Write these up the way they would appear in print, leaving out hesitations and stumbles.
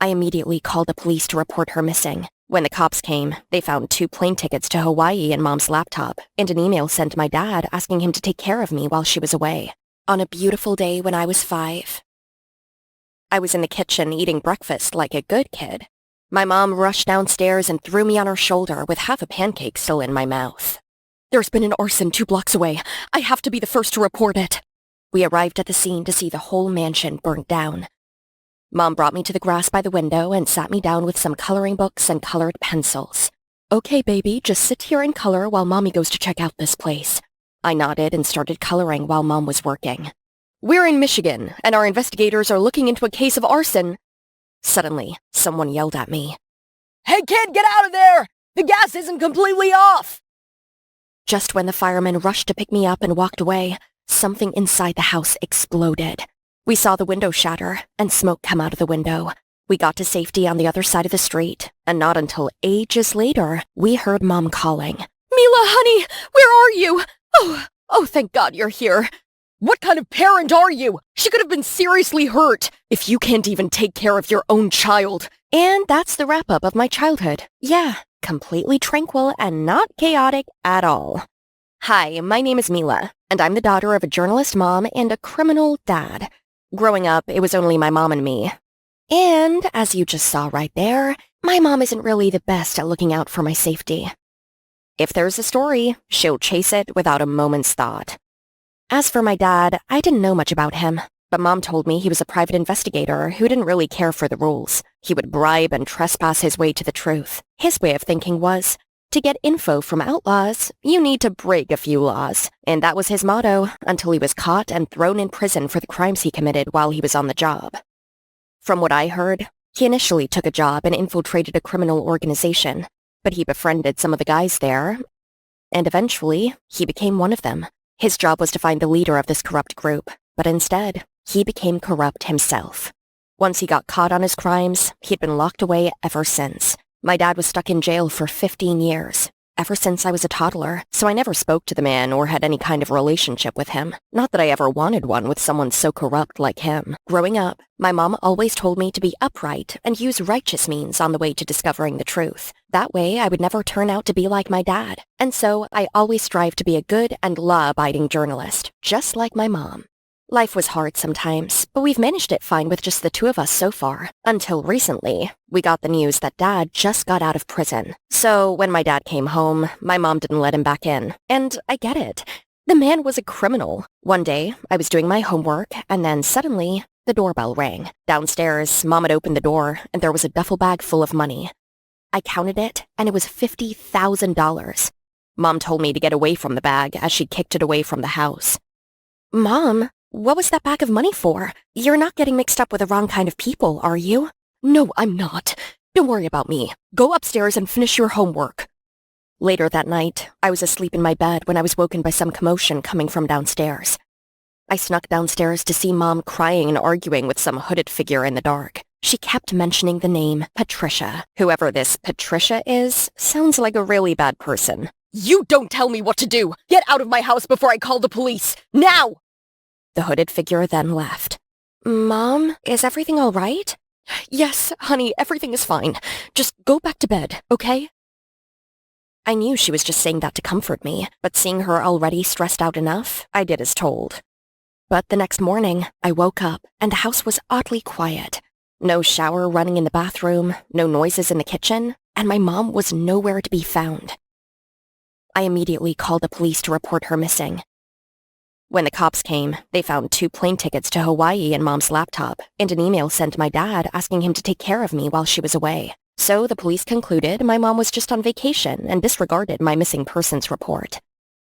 I immediately called the police to report her missing. When the cops came, they found 2 plane tickets to Hawaii in Mom's laptop and an email sent to my dad asking him to take care of me while she was away. On a beautiful day when I was 5, I was in the kitchen eating breakfast like a good kid. My mom rushed downstairs and threw me on her shoulder with half a pancake still in my mouth. "There's been an arson 2 blocks away. I have to be the first to report it." We arrived at the scene to see the whole mansion burnt down. Mom brought me to the grass by the window and sat me down with some coloring books and colored pencils. "Okay, baby, just sit here and color while Mommy goes to check out this place." I nodded and started coloring while Mom was working. "We're in Michigan, and our investigators are looking into a case of arson." Suddenly, someone yelled at me. "Hey kid, get out of there! The gas isn't completely off!" Just when the firemen rushed to pick me up and walked away, something inside the house exploded. We saw the window shatter and smoke come out of the window. We got to safety on the other side of the street, and not until ages later, we heard Mom calling. "Mila, honey, where are you? Oh, thank God you're here. What kind of parent are you? She could have been seriously hurt if you can't even take care of your own child." And that's the wrap-up of my childhood. Yeah, completely tranquil and not chaotic at all. Hi, my name is Mila, and I'm the daughter of a journalist mom and a criminal dad. Growing up, it was only my mom and me. And, as you just saw right there, my mom isn't really the best at looking out for my safety. If there's a story, she'll chase it without a moment's thought. As for my dad, I didn't know much about him, but Mom told me he was a private investigator who didn't really care for the rules. He would bribe and trespass his way to the truth. His way of thinking was, to get info from outlaws, you need to break a few laws. And that was his motto until he was caught and thrown in prison for the crimes he committed while he was on the job. From what I heard, he initially took a job and infiltrated a criminal organization, but he befriended some of the guys there, and eventually, he became one of them. His job was to find the leader of this corrupt group, but instead, he became corrupt himself. Once he got caught on his crimes, he'd been locked away ever since. My dad was stuck in jail for 15 years, ever since I was a toddler, so I never spoke to the man or had any kind of relationship with him. Not that I ever wanted one with someone so corrupt like him. Growing up, my mom always told me to be upright and use righteous means on the way to discovering the truth. That way, I would never turn out to be like my dad. And so, I always strive to be a good and law-abiding journalist, just like my mom. Life was hard sometimes, but we've managed it fine with just the 2 of us so far. Until recently, we got the news that Dad just got out of prison. So when my dad came home, my mom didn't let him back in. And I get it. The man was a criminal. One day, I was doing my homework, and then suddenly, the doorbell rang. Downstairs, Mom had opened the door, and there was a duffel bag full of money. I counted it, and it was $50,000. Mom told me to get away from the bag as she kicked it away from the house. "Mom, what was that bag of money for? You're not getting mixed up with the wrong kind of people, are you?" "No, I'm not. Don't worry about me. Go upstairs and finish your homework." Later that night, I was asleep in my bed when I was woken by some commotion coming from downstairs. I snuck downstairs to see Mom crying and arguing with some hooded figure in the dark. She kept mentioning the name Patricia. Whoever this Patricia is, sounds like a really bad person. "You don't tell me what to do! Get out of my house before I call the police! Now!" The hooded figure then left. "Mom, is everything all right?" "Yes, honey, everything is fine. Just go back to bed, okay?" I knew she was just saying that to comfort me, but seeing her already stressed out enough, I did as told. But the next morning, I woke up, and the house was oddly quiet. No shower running in the bathroom, no noises in the kitchen, and my mom was nowhere to be found. I immediately called the police to report her missing. When the cops came, they found 2 plane tickets to Hawaii in Mom's laptop and an email sent to my dad asking him to take care of me while she was away. So the police concluded my mom was just on vacation and disregarded my missing persons report.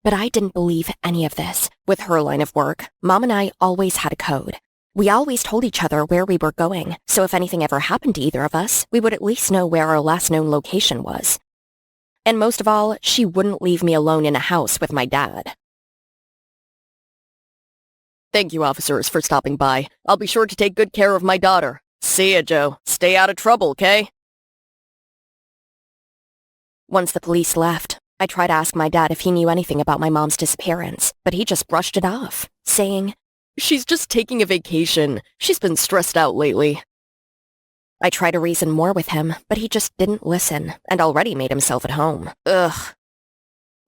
But I didn't believe any of this. With her line of work, Mom and I always had a code. We always told each other where we were going, so if anything ever happened to either of us, we would at least know where our last known location was. And most of all, she wouldn't leave me alone in a house with my dad. "Thank you, officers, for stopping by. I'll be sure to take good care of my daughter. See ya, Joe. Stay out of trouble, okay?" Once the police left, I tried to ask my dad if he knew anything about my mom's disappearance, but he just brushed it off, saying, "She's just taking a vacation. She's been stressed out lately." I tried to reason more with him, but he just didn't listen and already made himself at home. Ugh.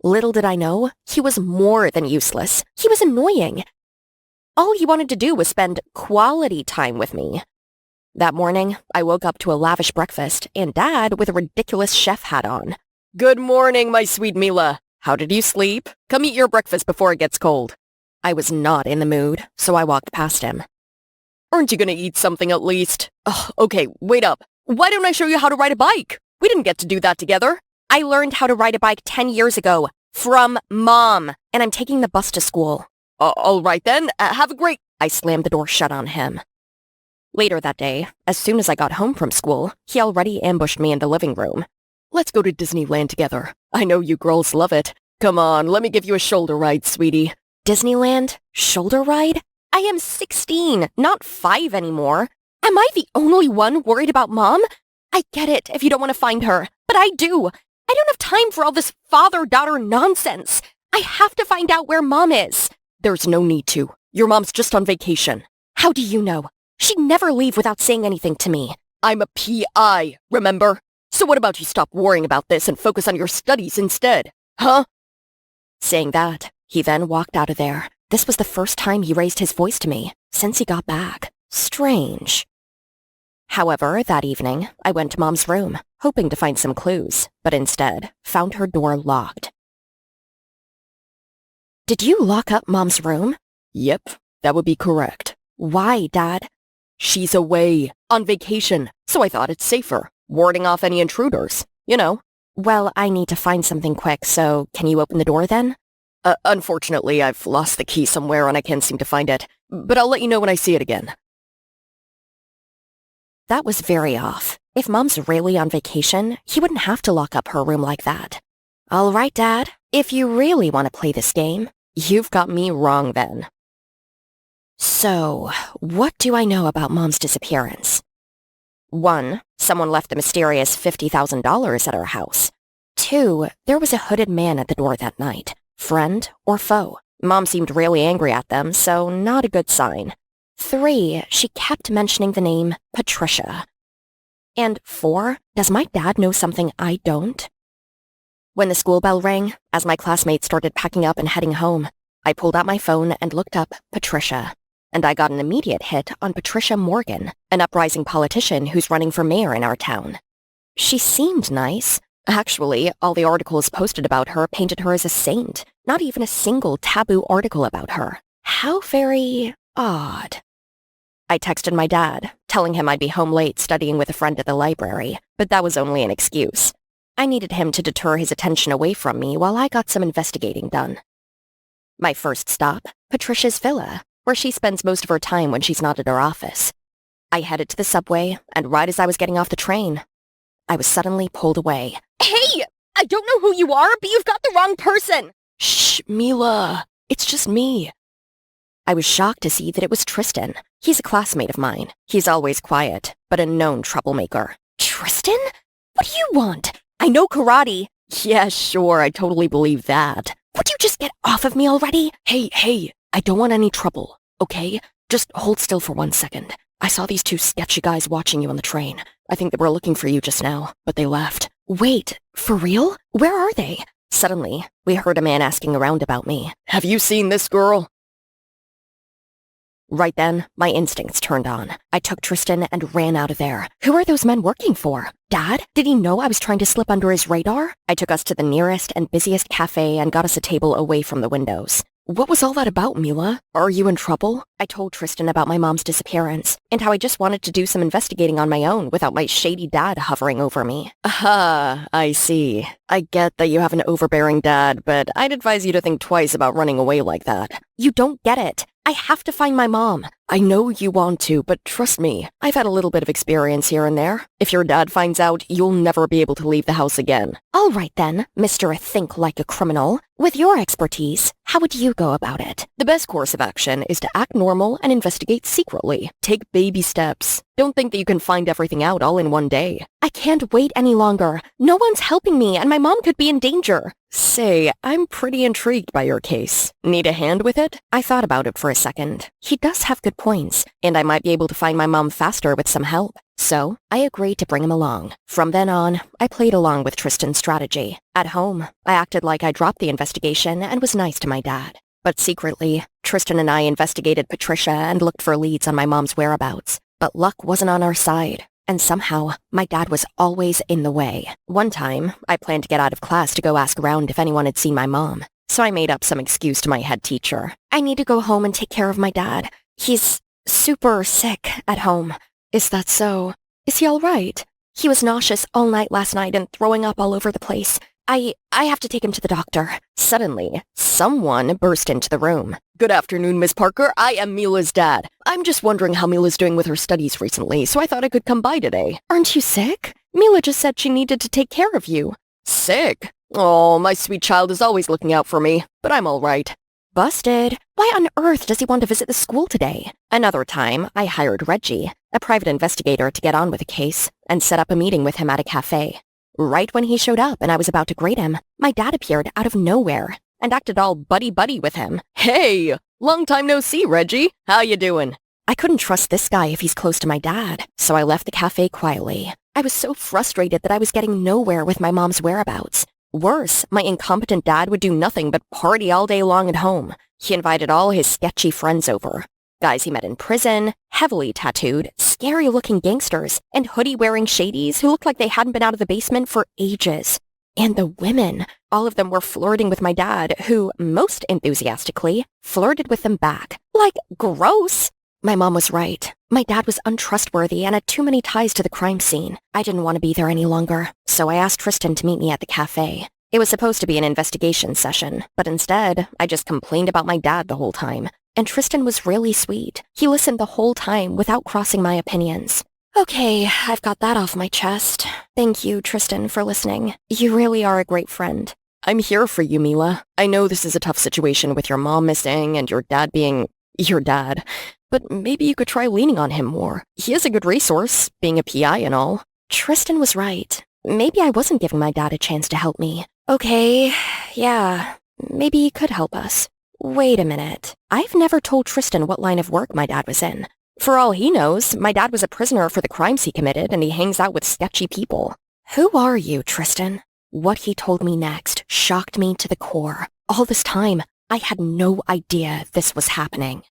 Little did I know, he was more than useless. He was annoying. All he wanted to do was spend quality time with me. That morning, I woke up to a lavish breakfast and Dad with a ridiculous chef hat on. "Good morning, my sweet Mila. How did you sleep? Come eat your breakfast before it gets cold." I was not in the mood, so I walked past him. "Aren't you gonna eat something at least?" "Ugh, okay, wait up. Why don't I show you how to ride a bike? We didn't get to do that together." "I learned how to ride a bike 10 years ago. From Mom. And I'm taking the bus to school." All right then. Have a great..." I slammed the door shut on him. Later that day, as soon as I got home from school, he already ambushed me in the living room. "Let's go to Disneyland together. I know you girls love it. Come on, let me give you a shoulder ride, sweetie." Disneyland? Shoulder ride? I am 16, not 5 anymore. Am I the only one worried about Mom? I get it if you don't want to find her, but I do. I don't have time for all this father-daughter nonsense. I have to find out where Mom is. There's no need to. Your mom's just on vacation. How do you know? She'd never leave without saying anything to me. I'm a PI, remember? So what about you stop worrying about this and focus on your studies instead? Huh? Saying that, he then walked out of there. This was the first time he raised his voice to me since he got back. Strange. However, that evening, I went to Mom's room, hoping to find some clues, but instead found her door locked. Did you lock up Mom's room? Yep, that would be correct. Why, Dad? She's away, on vacation, so I thought it's safer, warding off any intruders, you know. Well, I need to find something quick, so can you open the door then? Unfortunately, I've lost the key somewhere and I can't seem to find it, but I'll let you know when I see it again. That was very off. If Mom's really on vacation, he wouldn't have to lock up her room like that. All right, Dad, if you really want to play this game, you've got me wrong then. So, what do I know about Mom's disappearance? 1, someone left the mysterious $50,000 at our house. 2, there was a hooded man at the door that night. Friend or foe? Mom seemed really angry at them, so not a good sign. 3, she kept mentioning the name Patricia. And 4, does my dad know something I don't? When the school bell rang, as my classmates started packing up and heading home, I pulled out my phone and looked up Patricia. And I got an immediate hit on Patricia Morgan, an uprising politician who's running for mayor in our town. She seemed nice. Actually, all the articles posted about her painted her as a saint. Not even a single taboo article about her. How very odd. I texted my dad, telling him I'd be home late studying with a friend at the library, but that was only an excuse. I needed him to deter his attention away from me while I got some investigating done. My first stop, Patricia's villa, where she spends most of her time when she's not at her office. I headed to the subway, and right as I was getting off the train, I was suddenly pulled away. Hey! I don't know who you are, but you've got the wrong person! Shh, Mila. It's just me. I was shocked to see that it was Tristan. He's a classmate of mine. He's always quiet, but a known troublemaker. Tristan? What do you want? I know karate. Yeah, sure, I totally believe that. Would you just get off of me already? Hey, I don't want any trouble, okay? Just hold still for 1 second. I saw these 2 sketchy guys watching you on the train. I think they were looking for you just now, but they left. Wait, for real? Where are they? Suddenly, we heard a man asking around about me. Have you seen this girl? Right then, my instincts turned on. I took Tristan and ran out of there. Who are those men working for? Dad? Did he know I was trying to slip under his radar? I took us to the nearest and busiest cafe and got us a table away from the windows. What was all that about, Mila? Are you in trouble? I told Tristan about my mom's disappearance, and how I just wanted to do some investigating on my own without my shady dad hovering over me. Aha, I see. I get that you have an overbearing dad, but I'd advise you to think twice about running away like that. You don't get it. I have to find my mom. I know you want to, but trust me, I've had a little bit of experience here and there. If your dad finds out, you'll never be able to leave the house again. All right then, Mr. Think Like a Criminal. With your expertise, how would you go about it? The best course of action is to act normal and investigate secretly. Take baby steps. Don't think that you can find everything out all in one day. I can't wait any longer. No one's helping me, and my mom could be in danger. Say, I'm pretty intrigued by your case. Need a hand with it? I thought about it for a second. He does have good points, and I might be able to find my mom faster with some help. So I agreed to bring him along. From then on, I played along with Tristan's strategy. At home, I acted like I dropped the investigation and was nice to my dad. But secretly, Tristan and I investigated Patricia and looked for leads on my mom's whereabouts. But luck wasn't on our side. And somehow, my dad was always in the way. One time, I planned to get out of class to go ask around if anyone had seen my mom. So I made up some excuse to my head teacher. I need to go home and take care of my dad. He's super sick at home. Is that so? Is he all right? He was nauseous all night last night and throwing up all over the place. I have to take him to the doctor. Suddenly, someone burst into the room. Good afternoon, Miss Parker. I am Mila's dad. I'm just wondering how Mila's doing with her studies recently, so I thought I could come by today. Aren't you sick? Mila just said she needed to take care of you. Sick? Oh, my sweet child is always looking out for me, but I'm all right. Busted. Why on earth does he want to visit the school today? Another time, I hired Reggie, a private investigator, to get on with a case, and set up a meeting with him at a cafe. Right when he showed up and I was about to grade him, my dad appeared out of nowhere and acted all buddy-buddy with him. Hey, long time no see, Reggie. How you doing? I couldn't trust this guy if he's close to my dad, so I left the cafe quietly. I was so frustrated that I was getting nowhere with my mom's whereabouts. Worse, my incompetent dad would do nothing but party all day long at home. He invited all his sketchy friends over. Guys he met in prison, heavily tattooed, scary-looking gangsters, and hoodie-wearing shadies who looked like they hadn't been out of the basement for ages. And the women, all of them were flirting with my dad, who, most enthusiastically, flirted with them back. Like, gross! My mom was right. My dad was untrustworthy and had too many ties to the crime scene. I didn't want to be there any longer, so I asked Tristan to meet me at the cafe. It was supposed to be an investigation session, but instead, I just complained about my dad the whole time. And Tristan was really sweet. He listened the whole time without crossing my opinions. Okay, I've got that off my chest. Thank you, Tristan, for listening. You really are a great friend. I'm here for you, Mila. I know this is a tough situation with your mom missing and your dad being your dad, but maybe you could try leaning on him more. He is a good resource, being a PI and all. Tristan was right. Maybe I wasn't giving my dad a chance to help me. Okay, yeah, maybe he could help us. Wait a minute. I've never told Tristan what line of work my dad was in. For all he knows, my dad was a prisoner for the crimes he committed and he hangs out with sketchy people. Who are you, Tristan? What he told me next shocked me to the core. All this time, I had no idea this was happening.